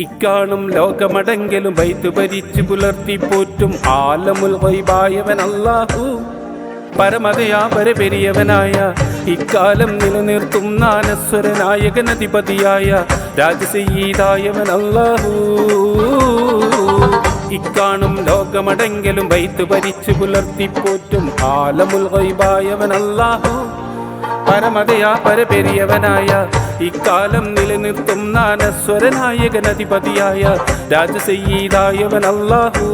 ഇക്കാണും ലോകമടങ്കലും ബൈത്ത് ഭരിച്ചു പുലർത്തി പോറ്റും ആലമുൽ ഗൈബായവൻ അല്ലാഹു. പരമതയാ പരപെരിയവനായ ഇക്കാലം നിലനിർത്തും നാനസ്വരനായകനധിപതിയായ രാജസയ്യിദായവൻ അല്ലാഹു. ഇക്കാണും ലോകമടങ്കലും ബൈത്ത് ഭരിച്ചു പുലർത്തി പോറ്റും ആലമുൽ ഗൈബായവൻ അല്ലാഹു. പരമതയാ പരപെരിയവനായ ഇക്കാലം നിലനിർത്തും നാനസ്വരനായകനധിപതിയായ രാജസയ്യിദായവൻ അല്ലാഹു.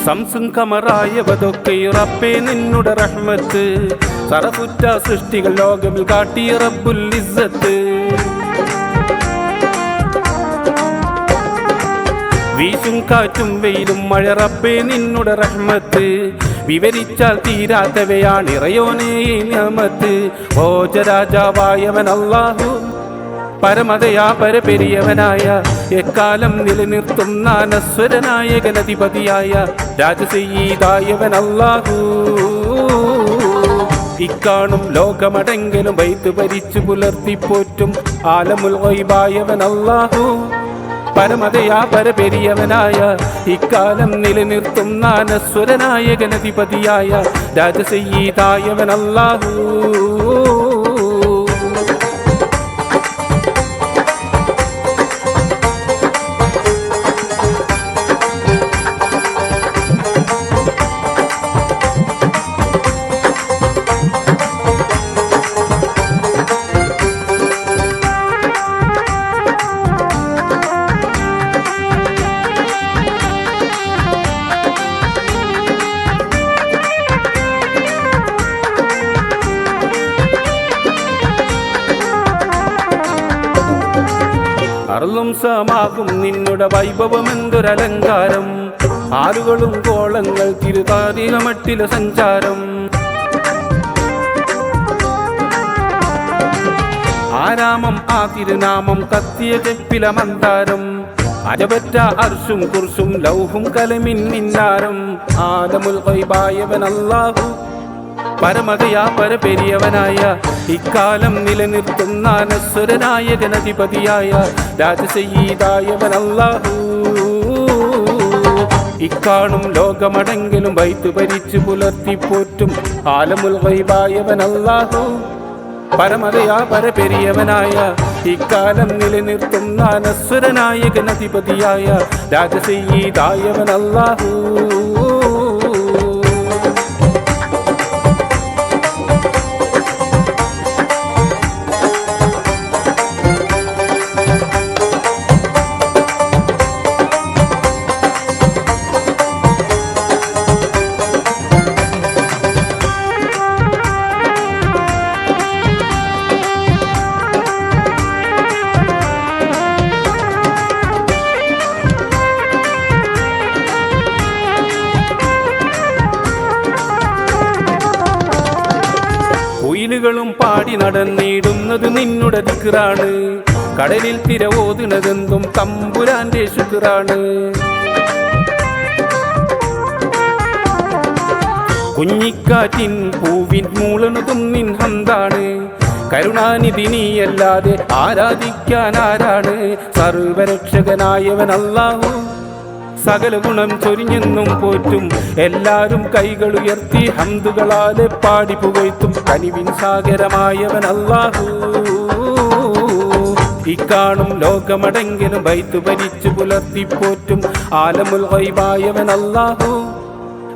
സംസും കമറായവതൊക്കെ റബ്ബേ നിന്നുടെ റഹ്മത്ത്. സറഫുറ്റ സൃഷ്ടികൾ ലോകമിൽ കാട്ടിയ റബ്ബുൽ ഇസ്സത്ത്. വീശും കാറ്റും വെയിലും മഴ റബ്ബേ നിന്നുടെ റഹ്മത്ത്. വിവരിച്ചാൽ തീരാത്തവയാണ് ഇറയോനേ നിഅമത്ത്. ഭോജരാജാവായവൻ അല്ലാഹു. പരമതയാ പരപെരിയവനായ എക്കാലം നിലനിർത്തും നാനസ്വരനായകനധിപതിയായ രാജസയ്യിദായവൻ അല്ലാഹു. ഇക്കാണും ലോകമടങ്കലും ബൈത്ത് ഭരിച്ചു പുലർത്തി പോറ്റും ആലമുൽ ഗൈബായവൻ അല്ലാഹു. പരമതയാ പരപെരിയവനായ ഇക്കാലം നിലനിർത്തും നാനസ്വരനായകനധിപതിയായ രാജസയ്യിദായവൻ അല്ലാഹു. അർളും സമാകും നിന്നുടെ വൈഭവം എന്തൊരലങ്കാരം. ആറുകളും കോളങ്ങൾ തിരുതാരികമട്ടിലെ സഞ്ചാരം. ആരാമം ആ തിരുനാമം കത്തിയ ചെപ്പില മന്ദാരം. അജപറ്റ അർഷും കുർഷും ലൗഹും കലമിൻ മിന്നാരം. ആലമുൽ ഗൈബായവൻ അല്ലാഹു. പരമതയാ പരപെരിയവനായ ഇക്കാലം നിലനിർത്തും നാനസ്വരനായകനധിപതിയായ രാജസയ്യിദായവൻ അല്ലാഹു. ഇക്കാണും ലോകമടങ്കലും ബൈത്ത് ഭരിച്ചു പുലർത്തി പോറ്റും ആലമുൽ ഗൈബായവൻ അല്ലാഹു. പരമതയാ പരപെരിയവനായ ഇക്കാലം നിലനിർത്തും നാനസ്വരനായകനധിപതിയായ രാജസയ്യിദായവൻ അല്ലാഹു. കുയിലുകളും പാടി നടന്നിടുന്നത് നിന്നുടെ ദിക്റാണ്. കടലിൽ തിര ഓതുന്നതെന്തും തമ്പുരാന്റെ ശുക്റാണ്. കുഞ്ഞിക്കാറ്റിൻ പൂവിൻ മൂളണതും നിൻ ഹന്താണ്. കരുണാനിധി നീയല്ലാതെ ആരാധിക്കാൻ ആരാണ്. സർവരക്ഷകനായവൻ അല്ലാഹു. സകല ഗുണം ചൊരിഞ്ഞെന്നും പോറ്റും എല്ലാരും കൈകൾ ഉയർത്തി ഹംദുകളാലെ പാടി പുകഴ്ത്തും കനിവിൻ സാഗരമായവൻ അല്ലാഹു. ഇക്കാണും ലോകമടങ്കലും ബൈത്ത് ഭരിച്ചു പുലർത്തി പോറ്റും ആലമുൽ ഗൈബായവൻ അല്ലാഹു.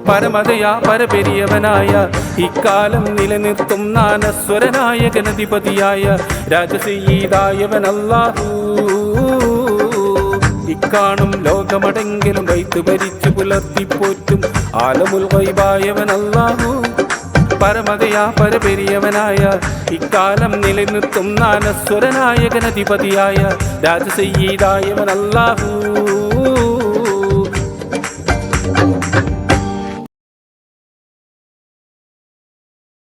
പരമതയാ പരപെരിയവനായ ഇക്കാലം നിലനിർത്തും നാനസ്വരനായകനധിപതിയായ രാജസയ്യിദായവൻ അല്ലാഹു. ഇക്കാണും ലോകമടങ്കലും ബൈത്ത് ഭരിച്ചു പുലർത്തി പോറ്റും ആലമുൽ ഗൈബായവൻ അല്ലാഹു. പരമതയാ പരപെരിയവനായ ഇക്കാലം നിലനിർത്തും നാനസ്വരനായകനധിപതിയായ രാജസയ്യിദായവൻ അല്ലാഹു.